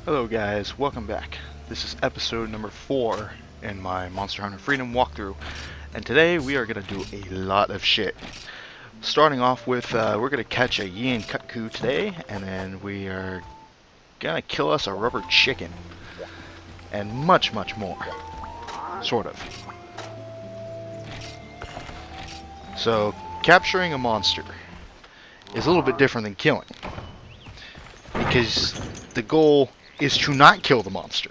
Hello guys, welcome back. This is episode number 4 in my Monster Hunter Freedom walkthrough, and today we are going to do a lot of shit. Starting off with, we're going to catch a Yian Kut-Ku today, and then we are going to kill us a rubber chicken. And much more. Sort of. So, capturing a monster is a little bit different than killing. Because the goal is to not kill the monster.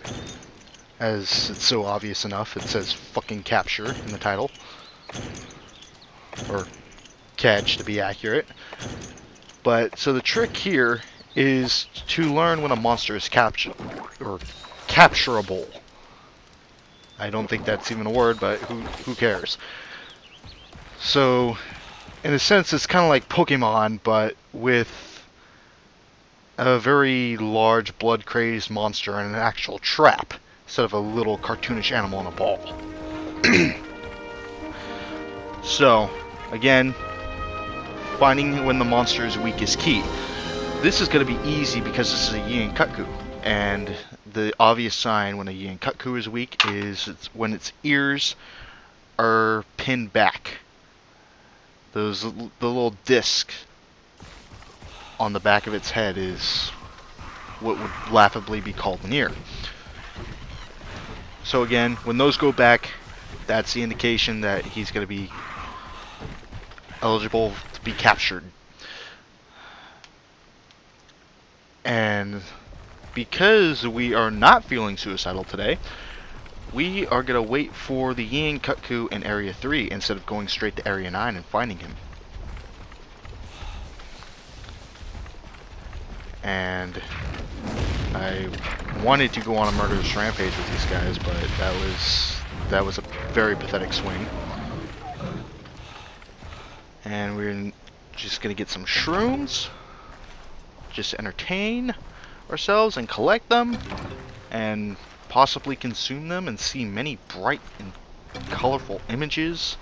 As it's so obvious enough, it says fucking capture in the title. Or catch, to be accurate. But, so the trick here is to learn when a monster is capturable. I don't think that's even a word, but who cares? So, in a sense, it's kind of like Pokemon, but with a very large, blood-crazed monster and an actual trap, instead of a little cartoonish animal in a ball. So, again, finding when the monster is weak is key. This is going to be easy because this is a Yian Kut-Ku, and the obvious sign when a Yian Kut-Ku is weak is when its ears are pinned back. The little disc on the back of its head is what would laughably be called an ear. So again, when those go back, that's the indication that he's going to be eligible to be captured. And because we are not feeling suicidal today, we are going to wait for the Yian Kut-Ku in Area 3 instead of going straight to Area 9 and finding him. And I wanted to go on a murderous rampage with these guys, but that was a very pathetic swing. And we're just gonna get some shrooms, just entertain ourselves and collect them, and possibly consume them and see many bright and colorful images.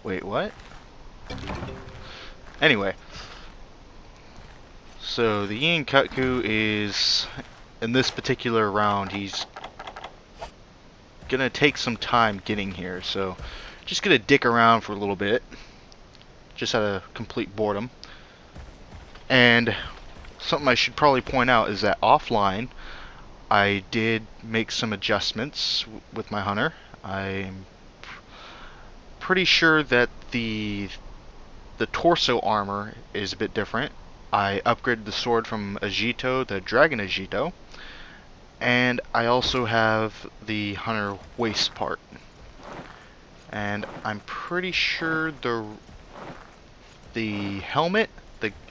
Wait, what? Anyway. So the Yian Kut-Ku is, in this particular round, he's gonna take some time getting here, so just gonna dick around for a little bit, just out of complete boredom. And something I should probably point out is that offline, I did make some adjustments with my hunter. I'm pretty sure that the torso armor is a bit different. I upgraded the sword from Agito to Dragon Agito, and I also have the hunter waist part. And I'm pretty sure the helmet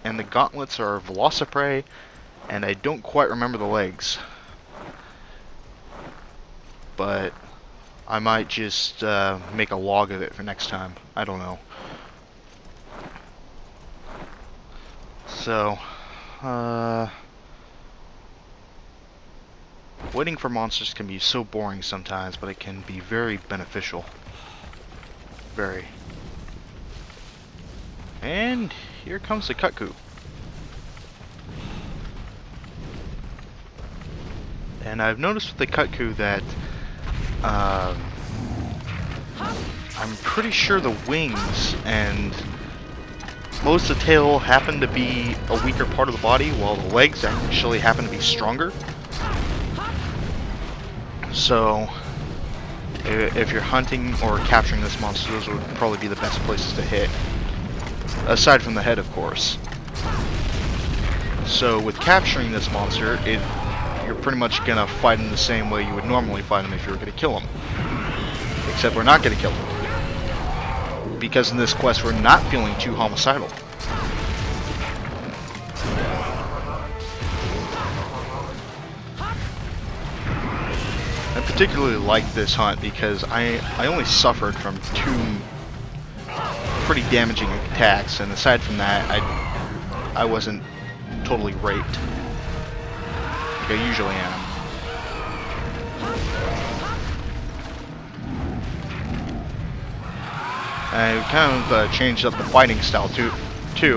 and the gauntlets are Velociprey, and I don't quite remember the legs. But I might just make a log of it for next time. I don't know. So, waiting for monsters can be so boring sometimes, but it can be very beneficial. Very. And here comes the Kut-Ku. And I've noticed with the Kut-Ku that I'm pretty sure the wings and most of the tail happen to be a weaker part of the body, while the legs actually happen to be stronger. So, if you're hunting or capturing this monster, those would probably be the best places to hit. Aside from the head, of course. So, with capturing this monster, you're pretty much gonna fight him the same way you would normally fight him if you were gonna kill him. Except we're not gonna kill him. Because in this quest we're not feeling too homicidal. I particularly like this hunt because I only suffered from 2 pretty damaging attacks, and aside from that I wasn't totally raped like I usually am. I kind of changed up the fighting style too.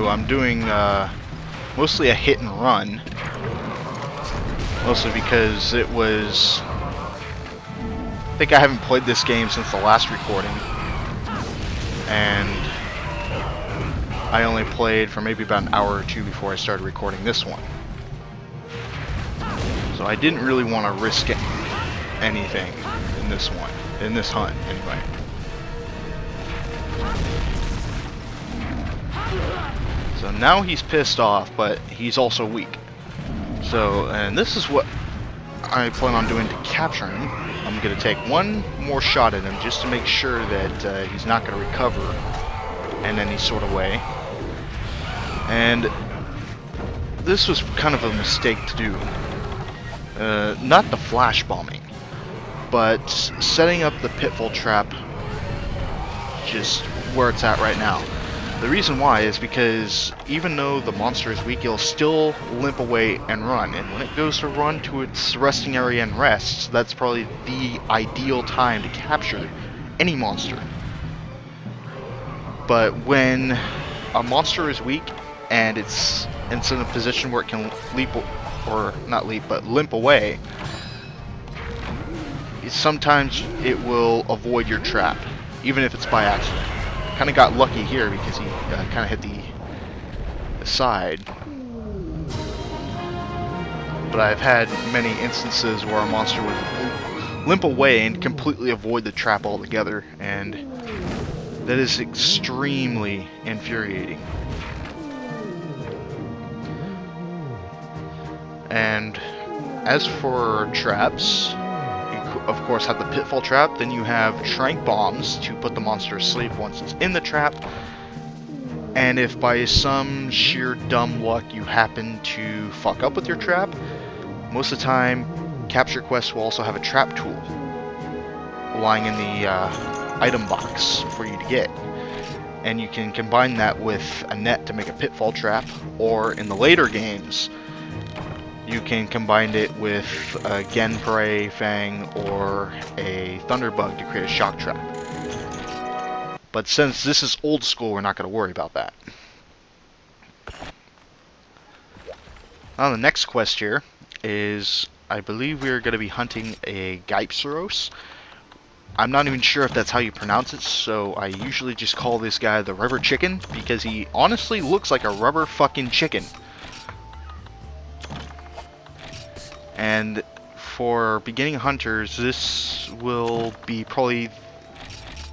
I'm doing mostly a hit and run, Mostly because it was... I think I haven't played this game since the last recording. And I only played for maybe about an hour or two before I started recording this one. So I didn't really want to risk anything in this one. In this hunt, anyway. So now he's pissed off, but he's also weak. So, and this is what I plan on doing to capture him. I'm going to take one more shot at him just to make sure that he's not going to recover in any sort of way. And this was kind of a mistake to do. Not the flash bombing, but setting up the pitfall trap just where it's at right now. The reason why is because even though the monster is weak, it'll still limp away and run. And when it goes to run to its resting area and rests, that's probably the ideal time to capture any monster. But when a monster is weak and it's in a position where it can leap, or not leap, but limp away, sometimes it will avoid your trap, even if it's by accident. Kind of got lucky here because he kind of hit the side. But I've had many instances where a monster would limp away and completely avoid the trap altogether, and that is extremely infuriating. And as for traps, of course have the pitfall trap, then you have trank bombs to put the monster asleep once it's in the trap, and if by some sheer dumb luck you happen to fuck up with your trap, most of the time capture quests will also have a trap tool lying in the item box for you to get, and you can combine that with a net to make a pitfall trap, or in the later games you can combine it with a Genpray Fang or a Thunderbug to create a shock trap. But since this is old school, we're not going to worry about that. Now the next quest here is, I believe we're going to be hunting a Gypceros. I'm not even sure if that's how you pronounce it, so I usually just call this guy the Rubber Chicken, because he honestly looks like a rubber fucking chicken. And for beginning hunters, this will be probably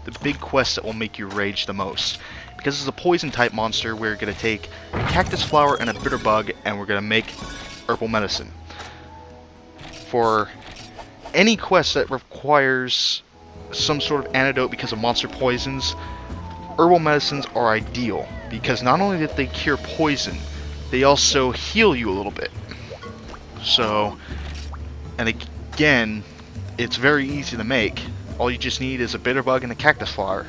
the big quest that will make you rage the most. Because it's a poison type monster, we're going to take a cactus flower and a bitter bug, and we're going to make herbal medicine. For any quest that requires some sort of antidote because of monster poisons, herbal medicines are ideal. Because not only did they cure poison, they also heal you a little bit. So, and again, it's very easy to make. All you just need is a bitter bug and a cactus flower.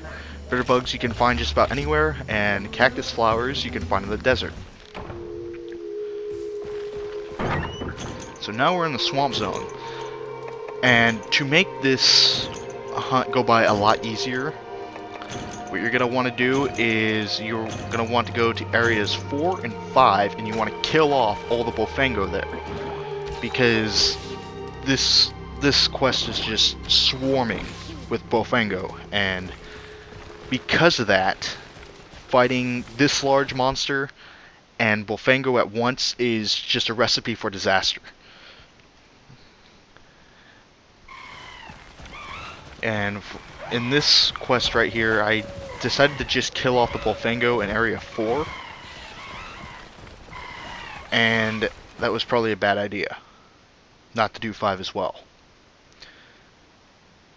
Bitter bugs you can find just about anywhere, and cactus flowers you can find in the desert. So now we're in the swamp zone. And to make this hunt go by a lot easier, what you're going to want to do is you're going to want to go to areas 4 and 5, and you want to kill off all the Bofango there. Because this quest is just swarming with Bofango, and because of that, fighting this large monster and Bofango at once is just a recipe for disaster. And in this quest right here, I decided to just kill off the Bofango in area 4, and that was probably a bad idea not to do 5 as well,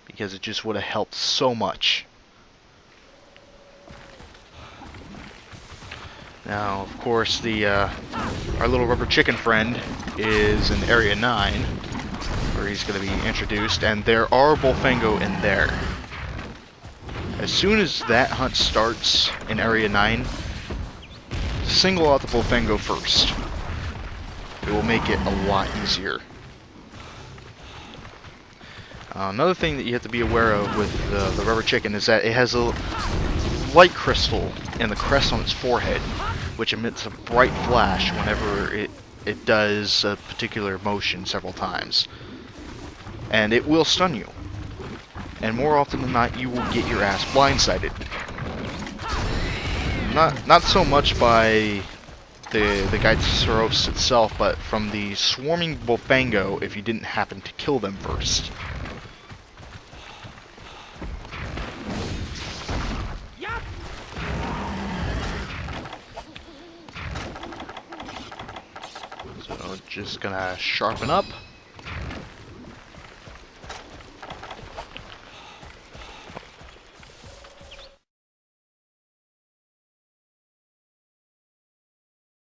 because it just would have helped so much. Now, of course, our little rubber chicken friend is in area 9, where he's going to be introduced, and there are Bofango in there. As soon as that hunt starts in area 9, single out the Bofango first. It will make it a lot easier. Another thing that you have to be aware of with the rubber chicken is that it has a light crystal in the crest on its forehead, which emits a bright flash whenever it it does a particular motion several times. And it will stun you. And more often than not, you will get your ass blindsided. Not so much by the Gyarados itself, but from the swarming Bullfango if you didn't happen to kill them first. So just gonna sharpen up.